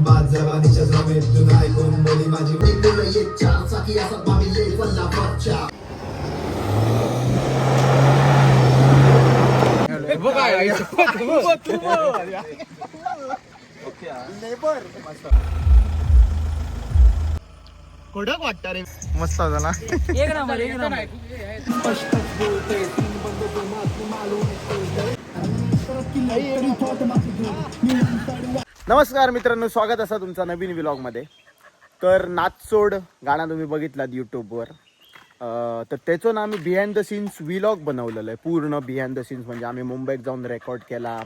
बाद जवानीच्या जमेतून ऐकून बोली माझी निघून येत चार चाकी असत बाबी लेवलला वरच्या कडक वाटतं रे. मस्त होता ना. एक नंबर एक नंबर. नमस्कार मित्रांनो, स्वागत असा तुमचा नवीन व्लॉगमध्ये. तर नाचसोड गाणं तुम्ही बघितलात यूट्यूबवर. तर त्याचं ना आम्ही बिहाइंड द सीन्स व्लॉग बनवलेलं आहे. पूर्ण बिहाइंड द सीन्स म्हणजे आम्ही मुंबईत जाऊन रेकॉर्ड केला,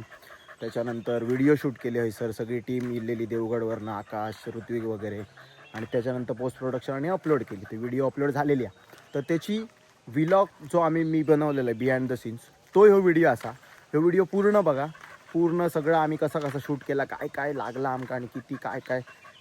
त्याच्यानंतर व्हिडिओ शूट केले आहे सर. सगळी टीम इलेली देवगडवरनं, आकाश, ऋत्विक वगैरे. आणि त्याच्यानंतर पोस्ट प्रोडक्शन आणि अपलोड केली. ती व्हिडिओ अपलोड झालेली आहे. तर त्याची व्लॉग जो मी बनवलेला आहे बिहाइंड द सीन्स, तो ह्यो व्हिडिओ असा. ह्यो व्हिडिओ पूर्ण बघा. पूर्ण सगळं आम्ही कसं शूट केला, काय काय लागला आमका आणि किती काय काय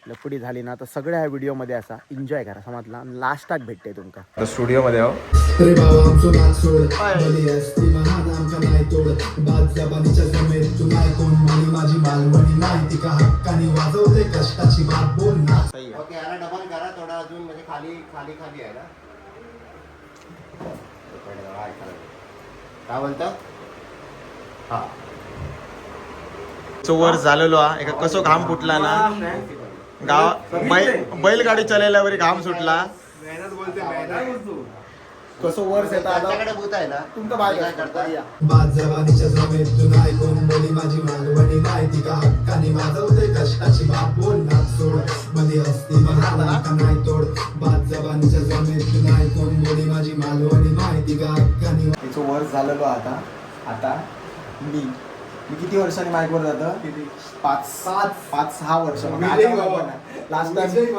लपडी झाली ना, तर सगळ्या ह्या व्हिडिओमध्ये असा एन्जॉय करा समजला. लास्टाक भेटते तुमका. तर स्टुडिओमध्ये आहो रे बाबा आमचं नाचोड बली असती महान आमचा नाही तोड बाद जवानीच्या जमेतून ऐकून बोली माझी मालवणी नाही ती का हक्कानी वाजवते कष्टाची बात बोल ना. ओके, याला डबल करा थोडा अजून, म्हणजे खाली खाली खाली आहे ना. काय बोलता? हा, वर झालेलो हा. एका कसो घाम फुटला ना बैलगाडी चालवल्यावर घाम सुटला. कसं वर्ष येतात आपल्याकडे भूत आहे ना तुमचं काय करता. बाद जवानीच्या जमेतून ऐकून बोली माझी मालवणी नाही ती का हक्कानी वाजवते कष्टाची बात बोल नाचोड बली असती महान आमचा नाही तोड बाद जवानीच्या जमेतून ऐकून बोली माझी मालवणी नाही ती का हक्कानी. तिचं वर्ष झालेलो आता. आता मी किती वर्षांनी माईकवर जातं? किती? 5-6 वर्ष. लास्ट टाइम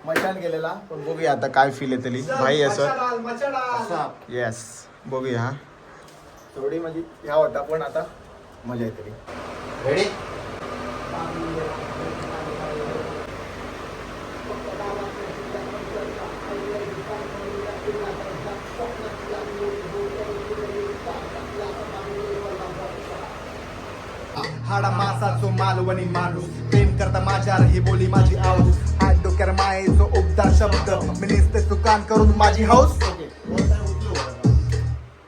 मचान गेलेला. पण बघूया आता काय फील येतली भाई असं. येस, बघूया. थोडी म्हणजे ह्या होता पण आता मजा येतली. रेडी. हाडा मासाचो मालवणी माणूस प्रेम करता माझ्यावर ही बोली माझी आऊस हात डोक्यावर मायेचो उबदार शब्द मी नुसते सुकान करून माझी हौस.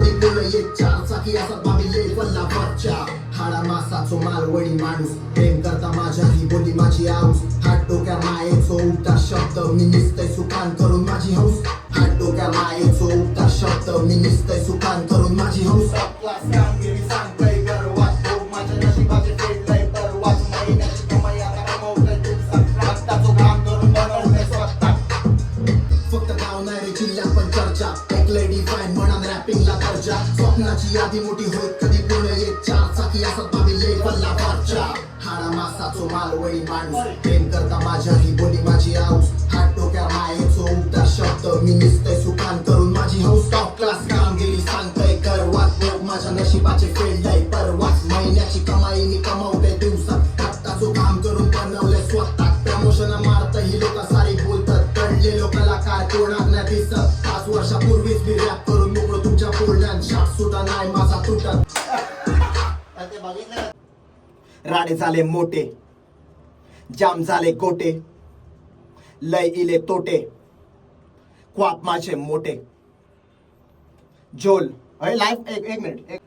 निघून येत चार चाकी असत बाबी लेवलला वरच्या हाडा मासाचो मालवणी माणूस प्रेम करता माझ्या ही बोली माझी आऊस हात डोक्या मायेचो उबदार शब्द मी निसतय सुकान करून माझी हौस. हात डोक्या मायेचो उबदार शब्द मी निसतय सुकान करून माझी हौस. कामगिरी सांगतय गर्वात हो माझ्या नशिबाचे फेडलंय परवाच महिन्याची कमाई आता कमवतय दिवसात रक्ताचो काम करून बनवलंय स्वतः. फक्त गाव नाही रे जिल्ह्यात पण चर्चा एक लेडी फाईन म्हणा रॅपिंगला दर्जा स्वप्नाची यादी मोठी होत कधी पूर्ण येत चार चाकी असत बाबी लेवलला वरच्या हाडा मासाचो मालवणी माणूस प्रेम करता माझ्या ही बोली माझी आऊस हात डोक्या मायेचो उबदार शब्द मी निसतय सुकान करून माझी हौस. टॉप क्लास कामगिरी सांगतय करवात लोक माझ्या नशिबाचे फेडलंय परवाच महिन्याची कमाईनी कमवते दिवसात रक्ताचो काम करून बनवलंय स्वतः. प्रमोशन मारत ही लोक सारी बोलतात कळले लोकांना काय तोडणार नाही दिसत. 5 वर्षापूर्वीच मी रॅप करून मोकळो तुमच्या बोलण्यात शाट सुद्धा नाही माझा तुटत. ते बघितलं. राडे झाले मोठे जाम झाले गोटे लय इले तोटे क्वाप माझे मोठे झोल लाईफ एक मिनिट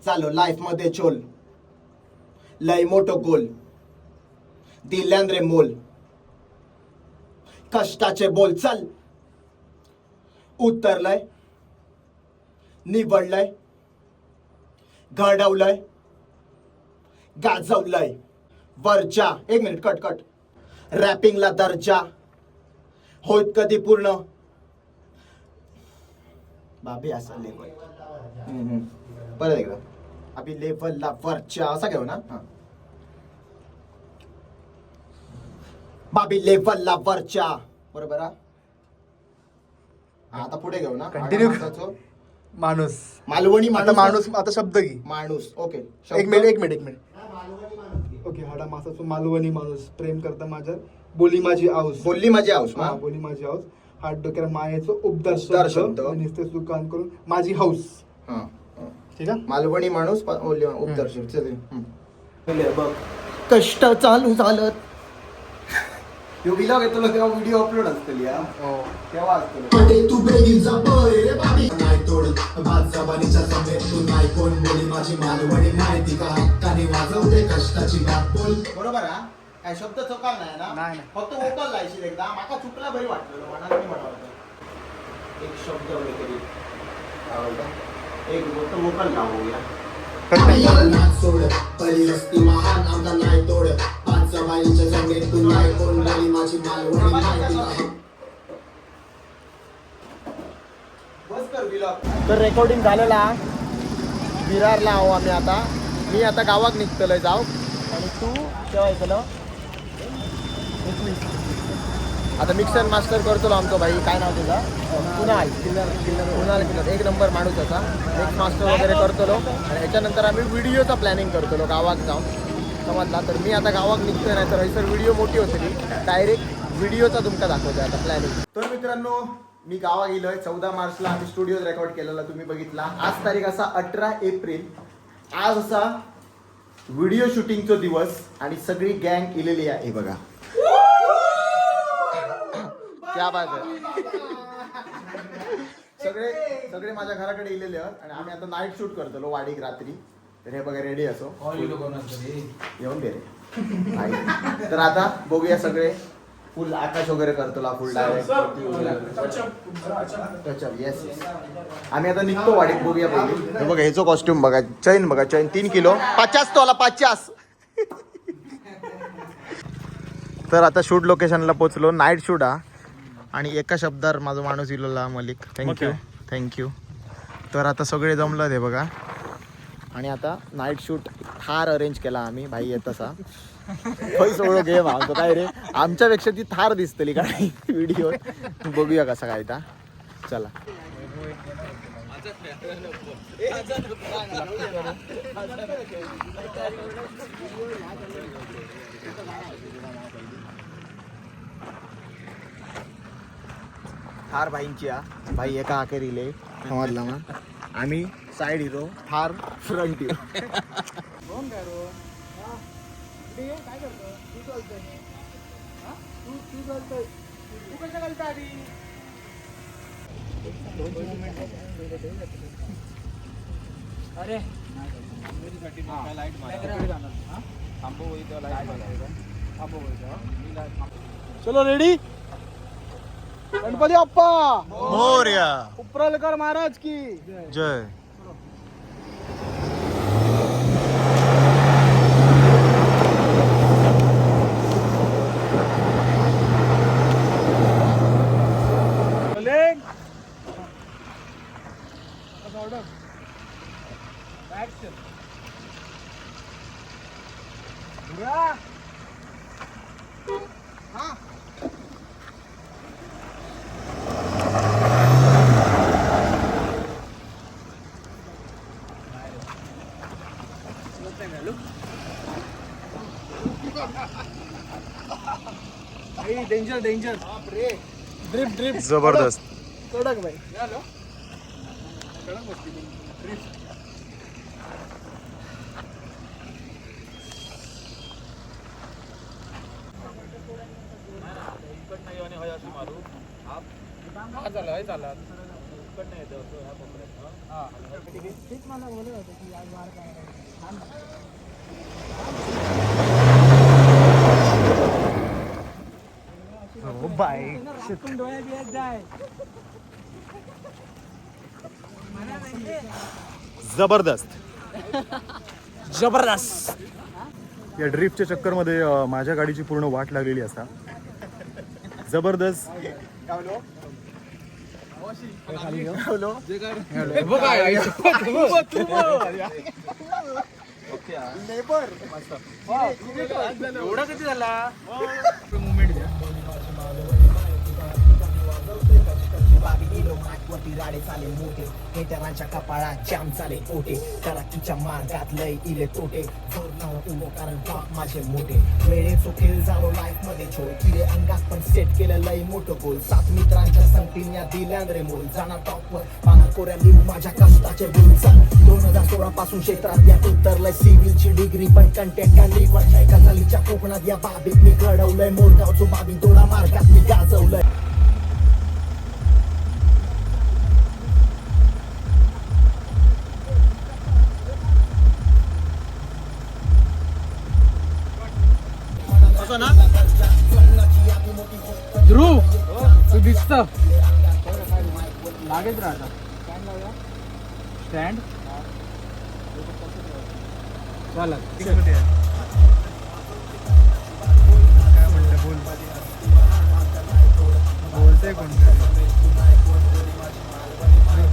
चालो लाईफ मध्ये झोल लय मोठो गोल दिल्यांद्रे मोल कष्टाचे बोल चल उतरलंय निवडलंय घडवलंय गाजवलंय वरच्या. एक मिनिट कट. रॅपिंगला दर्जा होत कधी पूर्ण बाबी असं लेवल. परत एकदा अभि लेवलला वरच्या असा घेऊ ना. बाबी लेवलला वरच्या बरोबर. आता पुढे घेऊ ना. कंटिन्यू. माणूस मालवणी आता माणूस आता शब्द घे. माणूस. ओके, एक मिनिट. ओके. हाडा मासाचो मालवणी माणूस प्रेम करता माझ्या बोली माझी आऊस. बोलली माझी आऊस. हा, बोली माझी आऊस हात डोक्यावर मायेचो उबदार उबदार शब्द शब्द. मी नुसते सुकान करून माझी हौस. हा, ठीक आहे. मालवणी माणूस उपदर्शक. बघ कष्ट चालू झालं. यो विलॉग येतो तेव्हा व्हिडिओ अपलोड असतली तेव्हा असतो. अरे तू बेगीन जा बरे रे बाबी नाही तोड भात जबानीच्या समेत तू नाही कोण बोली माझी मालवणी माहिती का हक्काने वाजवते कष्टाची बात बोल. बरोबर हा काय शब्द चोकाल नाही ना नाही. फक्त वोकल लायशील एकदा माका चुकला बरी वाटलं मनाला मी म्हणत एक शब्द वगैरे काय बोलता एक मोठं वोकल लावूया. नाच सोड पहिली रस्ती महान आमचा नाही तोड पाच जबानीच्या समेत तू नाही कोण बोली माझी मालवणी माहिती का. बस कर विलॉग. तर रेकॉर्डिंग झालेला विरारला आहो आम्ही आता. मी आता गावात निघतलोय जाऊ आणि तू केव्हा येतलो 21. आता मिक्सर मास्टर करतो आमचं भाई काय नाव तुझं कुणाल किल्लर एक नंबर माणूस असा मिक्स मास्टर वगैरे करतो आणि ह्याच्यानंतर आम्ही व्हिडिओचा प्लॅनिंग करतो गावात जाऊन समजला. तर मी आता गावात निघतोय नाही तर सर व्हिडिओ मोठी होती डायरेक्ट व्हिडिओचा तुमका दाखवतोय आता प्लॅनिंग. तर मित्रांनो मी गावा गेलोय 14 मार्चला आम्ही स्टुडिओ रेकॉर्ड केलेला तुम्ही बघितला. आज तारीख असा 18 एप्रिल. आज असा व्हिडिओ शूटिंगचा दिवस आणि सगळी गँग इलेली आहे बघा. क्या बात आहे. सगळे माझ्या घराकडे इलेले आहेत आणि आम्ही आता नाईट शूट करतो वाडीक रात्री. तर हे बघा रेडी असो येऊन दे रे नाही. तर आता बघूया सगळे फुल आकाश वगैरे करतो फुल डायरेक्ट टचअप. येस आम्ही आता निघतो वाडीत बघूया पहिले. हे बघा ह्याचं कॉस्ट्युम बघा चैन बघा चैन 3 किलो 50 तोला 50. तर आता शूट लोकेशनला पोचलो नाईट शूट हा आणि एका शब्दावर माझा माणूस इलोला मलिक थँक्यू. तर आता सगळे जमलं ते बघा आणि आता नाईट शूट थार अरेंज केला आम्ही भाई येत असा सगळं गेम आमचं काय रे आमच्यापेक्षा ती थार दिसतली काय व्हिडिओ बघूया कसा काय ता. चला थार भाईंची भाई एका आखेर इले समजला मग आम्ही side hero Thar front hero. चलो रेडी. गणपती अप्पा मोरया उपरालकर महाराज की जय. डेंजर डेंजर ड्रिप ड्रिप जबरदस्त. कडक भाई. जबरदस्त. या ड्रिफ्टच्या चक्करमध्ये माझ्या गाडीची पूर्ण वाट लागलेली असा. जबरदस्त. एवढा किती झाला. बाबी किलो मागवरती राडे चाले मोठे हेटरांच्या कपाळात जाम चाले ओटे तरक्कीच्या मार्गात लय इले तोटे जोर नाव उभो कारण बाप माझे मोठे वेळेचो खेळ झालो लाईफ मध्ये छोड किरे अंगात पण सेट केलं लय मोठं गोल 7 मित्रांच्या संगतीने दिल्या रे मोल जाणार टॉपवर पाना कोऱ्या लिहू माझ्या कष्टाचे बोल 2016 पासून क्षेत्रात या उतरलंय सिव्हिलची डिग्री पण कंटेंट का लिव्हर नाही गझालीच्या कोकणात या बाबीत मी घडवलंय मोरगावचो बाबी दोडा मार्गात मी गाजवलंय ध्रुव तू दिसत लागेच राहता स्टँड चला काय म्हणलं बोल बोलतोय कोण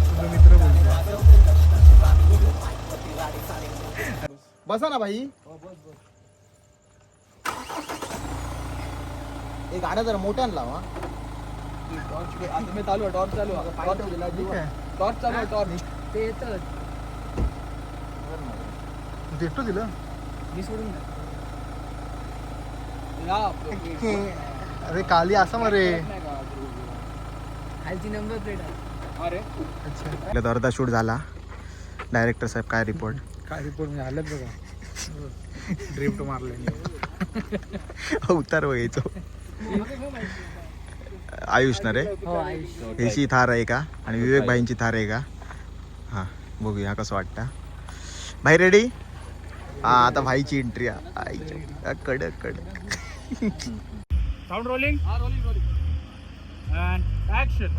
तुझा मित्र बोलतोय. बसा ना भाई हे गाणं जरा मोठ्यानं लावा आता चालू आहे टॉर्च चालू आहे ठीक आहे टॉर्च चालू आहे टॉर्च ते येतं तू एकटं दिलं मी सोडून या अरे काली असं मरे खालची नंबर प्लेट आहे अरे अच्छा अर्धा शूट झाला. डायरेक्टर साहेब काय रिपोर्ट? काय रिपोर्ट म्हणजे आलंच बघा ड्रिफ्ट मारले उतार बघायचो. आयुष ना रे हो आयुष ह्याची थार आहे का आणि विवेक भाईंची थार आहे का? हां बघूया कसं वाटतं. भाई रेडी? हा आता भाईची एंट्री कडक कडक. साऊंड रोलिंग अँड ॲक्शन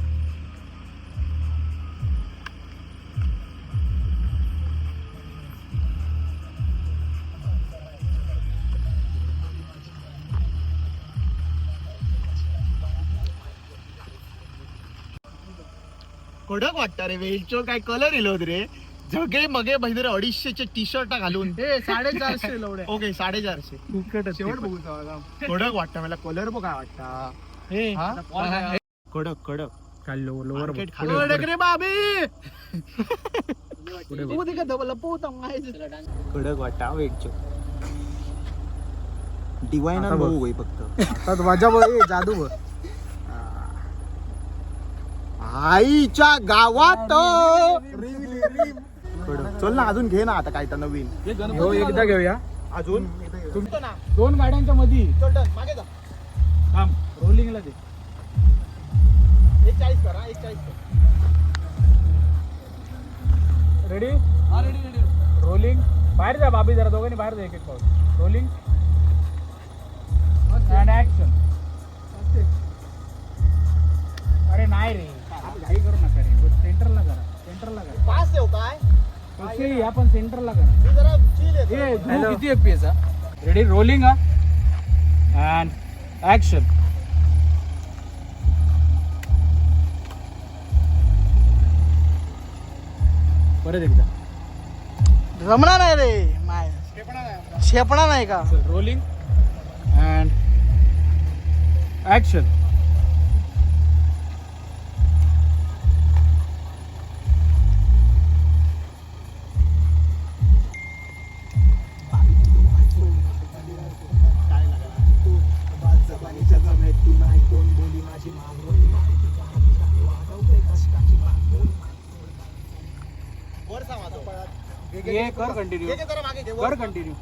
कडक वाटतं रे वेलचो काय कलर इलो रे जगे मगे बहिदर 250चे टी शर्ट घालून 450 लवड्या ओके 450 शेवट बघू कडक वाटतं मला कलर बघ काय वाटतं कडक कडक काय लोवर कडक रे बाबी कडक वाटतं वेलचो डिवायनर बघू गई फक्त माझ्या बघ जादू बघ आईच्या गावात चल ना अजून घे ना आता काय तर नवीन हो एकदा घेऊया अजून दोन गाड्यांच्या मध्ये मागे जा थांब रोलिंगला दे 140 करा 140 रेडी हा रेडी रेडी रोलिंग बाहेर जा बाबी जरा दोघांनी बाहेर जा एक एक पाऊल रोलिंग अँड ऍक्शन अरे नाही रे घाई करू नका रे सेंटरला करा पास येऊ काय ओके आपण सेंटरला करा मी जरा चिल येतो ए ध्रुव किती FPS रेडी रोलिंग हा अँड ऍक्शन परत एकदा जमणार नाही रे माय शेपणा नाही का रोलिंग अँड ऍक्शन ये कर कंटिन्यू जरा मागे घे कर कंटिन्यू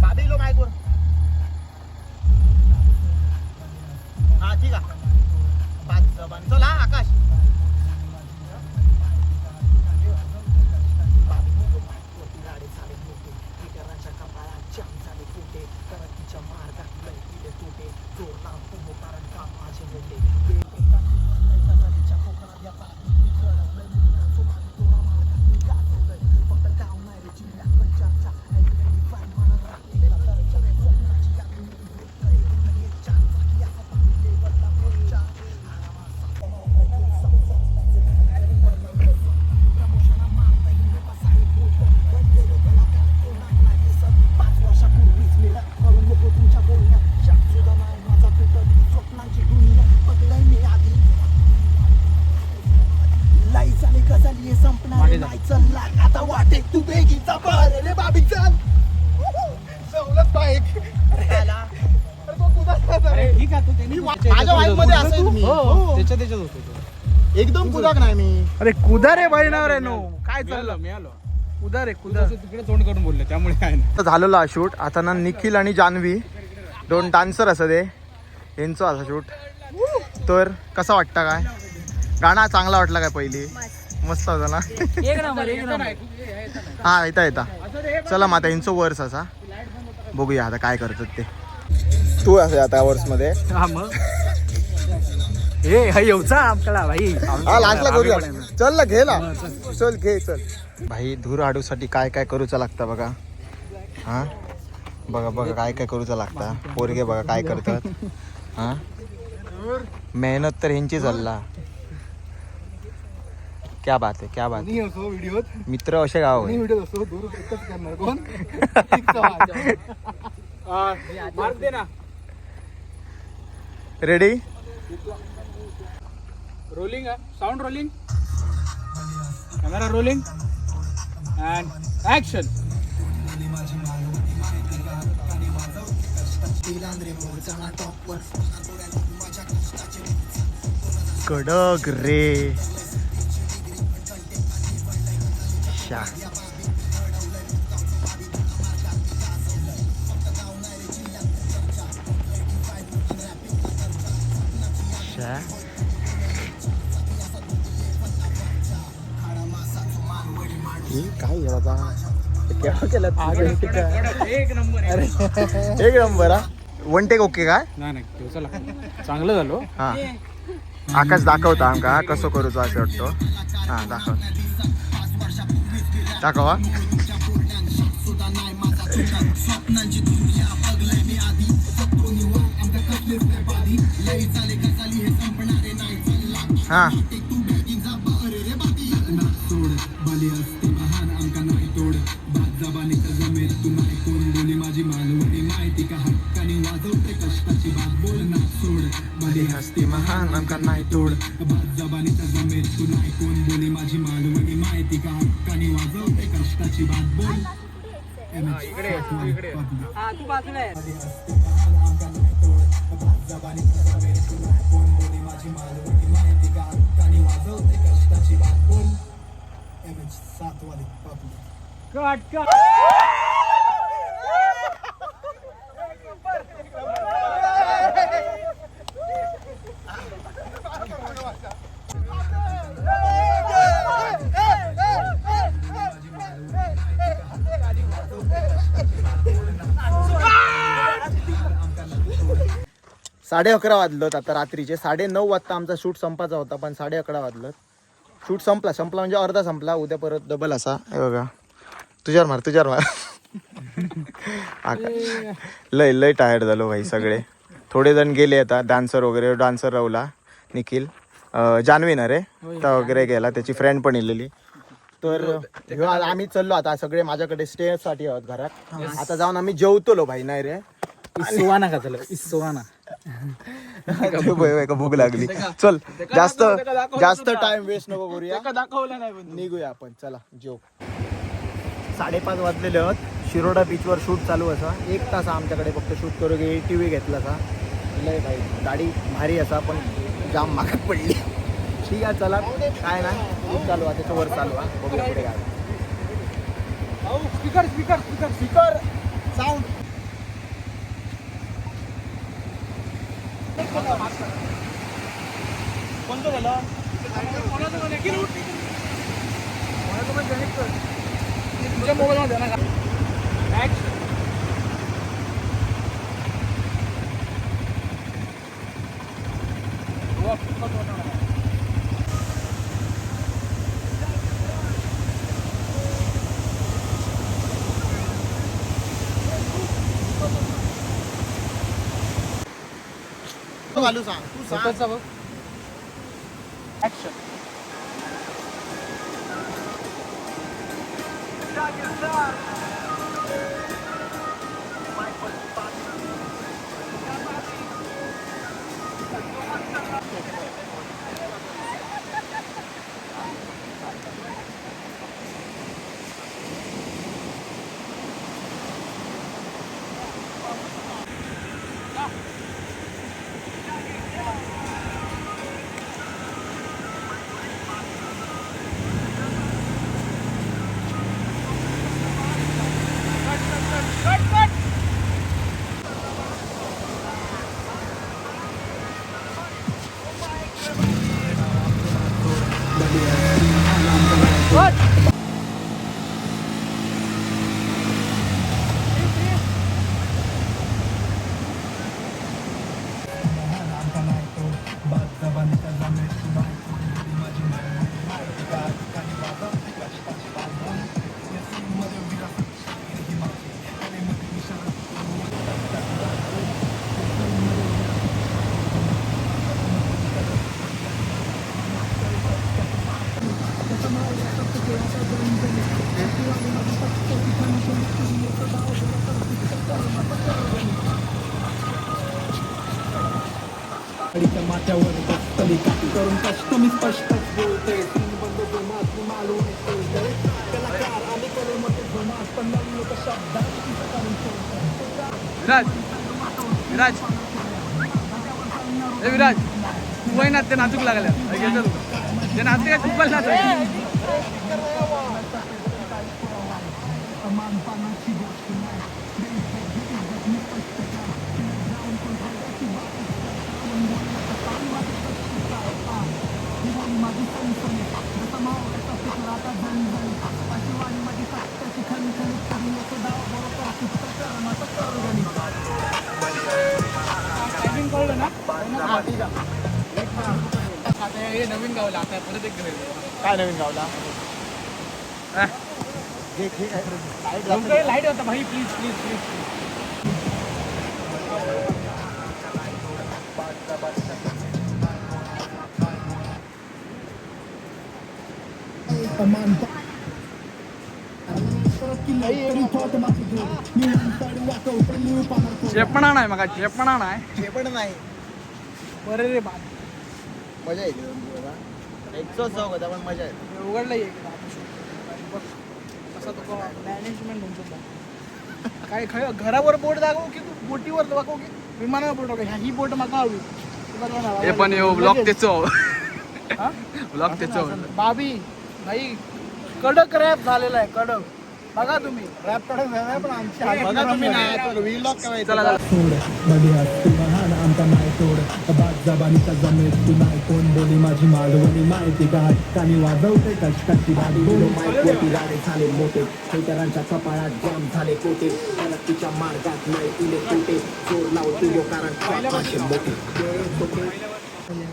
बाबी लो माईक वर हा ठीक आहे 5 जबान चल हा आकाश माझ्या वाईफ मध्ये असेल मी त्याच्यात होतो तो. एकदम कुदाक नाही मी. अरे कुदा रे बहिणावर आहे नो काय मिळालो मिळालो कुदा रे कुदा. तिकडे तोंड करून बोलले त्यामुळे काय नाही. झालेला हा शूट. आता ना निखिल आणि जान्हवी दोन डान्सर असं ते यांचं असा शूट. तर कसा वाटता काय गाणं चांगला वाटला काय पहिली मस्त होता ना. एक नंबर हा येता येता चला मग आता यांचं वर्स असा बघूया आता काय करतात ते. तू असं आता वर्स मध्ये हा मग हे येऊचा आपल्याला भाई हा लास्टला करूया. चल ना घे ना चल घे चल. भाई धूर हाडूसाठी काय काय करूचा लागतं बघा. हा बघा बघा काय काय करूचा लागता. पोरगे बघा काय करतात. हा मेहनत तर ह्यांची चालला. क्या बात आहे क्या बात आहे. व्हिडिओ मित्र असे गाव आहे. व्हिडिओ असतो दूर एकच करणार कोण. मार्क दे ना. Ready rolling sound rolling camera rolling and action. कडक रे शा. शा. हे काय आहे बाबा केव्हा केलं एक नंबर आहे. एक नंबर हा. वन टेक ओके काय नाही नाही दिवसा लागतो. चांगलं झालो. हा आकाश दाखवता आमका कसं करूचो असं वाटतो. हा दाखव दाखवा. हा हस्ती महान आमका नाही तोड. Cut cut. साडे 11 वाजलं आता रात्रीचे. 9:30 वाजता आमचा शूट संपायचा होता पण 11:30 वाजलं. शूट संपला म्हणजे अर्धा संपला. उद्या परत डबल असा. हे बघा तुझ्यावर मार. लय लय टायर्ड झालो भाई सगळे. थोडे जण गेले आता डान्सर वगैरे. डान्सर राहुला निखिल जान्हवी ना रे तर वगैरे गेला. त्याची फ्रेंड पण इलेली. तर आम्ही चाललो आता सगळे माझ्याकडे स्टे साठी आहोत घरात. आता जाऊन आम्ही जेवतलो भाई. नाही रे इसवाना का झालं इसवाना. भूक लागली. चल जास्त टाइम वेस्ट नको करूया. दाखवलं नाही निघूया आपण. चला जेव. 5:30 वाजलेले आहेत. शिरोडा बीचवर शूट चालू असा. 1 तास आमच्याकडे फक्त शूट करू गे. TV घेतला असा. लय भाई गाडी भारी असा पण जाम मागत पडली. ठीक आहे चला काय ना शूट चालू आहे त्याच्यावर चालू आहे. बघूया पुढे काय. Speaker speaker speaker speaker sound. कोणतं झालं तुझ्या मोबाईल मध्ये ना. ॲक्शन. घालू सांग तू सांग. स्वतःचा बघ. ॲक्शन. गाडीच्या माथ्यावर बसतली काठी करून कष्ट मी स्पष्टच बोलते बंद जोमात मी मालूम बोलते कलाकार आणि कलेमध्ये जोमात पण नवीन लोक शब्दात तिथं काढून सोडतात. विराज ए विराज तू आहे ना ते नाचूक लागल्या ते नाचते काय खूप नाच मानपानाची गोष्ट नाही माझी सनसनी जसा मावळ्याचा फिकला आता झणझण अशी वाणी माझी सत्याची खणखणीत कधी येतो डाव बरोबर चित्त कर्माचं करगणित. टायमिंग कळलं ना आता हे नवीन गावला आता परत एक काय नवीन गावला लाईट होता भाई प्लीज प्लीज प्लीज चेपणा नाही मग चेपणा नाही शेपट नाही बरे रे बाप मजा येते बाबा एकच जाऊ होता पण मजा येते उघडलं एक कसा तो मॅनेजमेंट होतो काय खरं घरावर बोट दाखवू की तू बोटीवर दाखवू की विमानावर बोट दाखव ही बोट माका हवी हे पण येऊ ब्लॉक तेचो हा? ब्लॉक तेचो बाबी भाई कडक रॅप झालेला आहे कडक बघा तुम्ही रॅप कडक झालाय पण आमची बघा तुम्ही नाही व्लॉग काय चला चला सोड बढियात तू महान आमचा नाही तोड बाग जबानीचा जमेत तू नाही कोण बोली माझी मालवणी माहिती का हक्कानी वाजवते कष्टाची गाडी माहिती गाडे झाले मोठे शेतकऱ्यांच्या कपाळात जाम झाले कोटे तिच्या मार्गात नाही तुले कोटे चोर लावतो लोकांना मोठे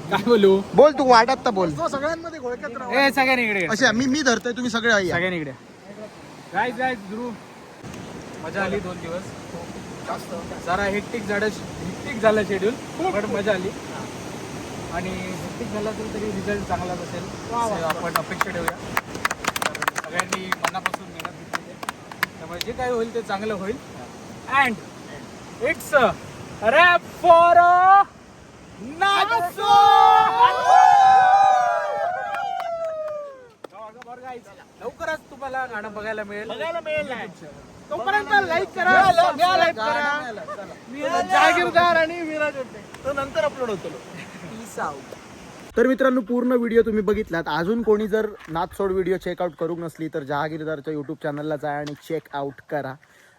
काय बोलू बोल तू वाटत तर बोल सगळ्यांमध्ये घोळक्यात ए सगळ्यांनी इकडे अशा मी धरतोय तुम्ही सगळे या. सगळ्यांनी इकडे गाईज गाईज ध्रुव मजा आली 2 दिवस जरा हेक्टिक झालं शेड्यूल पण मजा आली आणि हेक्टिक झाला तर तरी रिझल्ट चांगलाच असेल असं आपण अपेक्षा ठेवूया तर सगळ्यांनी मनापासून मेहनत घेतली त्यामुळे जे काही होईल ते चांगलं होईल अँड इट्स रॅप फॉर लवकरच तुम्हाला गाणं बघायला मिळेल तोपर्यंत लाईक करा जागीरदार आणि विराज होते तो नंतर अपलोड होतो तर मित्रांनो पूर्ण व्हिडिओ तुम्ही बघितलात. अजून कोणी जर नाचसोड व्हिडिओ चेकआउट करू नसली तर जहागीरदारच्या यूट्यूब चॅनलला जा आणि चेकआउट करा.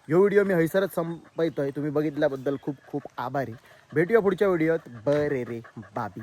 ह्यो व्हिडिओ मी हैसरच संपवतोय. तुम्ही बघितल्याबद्दल खूप खूप आभारी. भेटूया पुढच्या व्हिडिओत. बरे रे बाबी.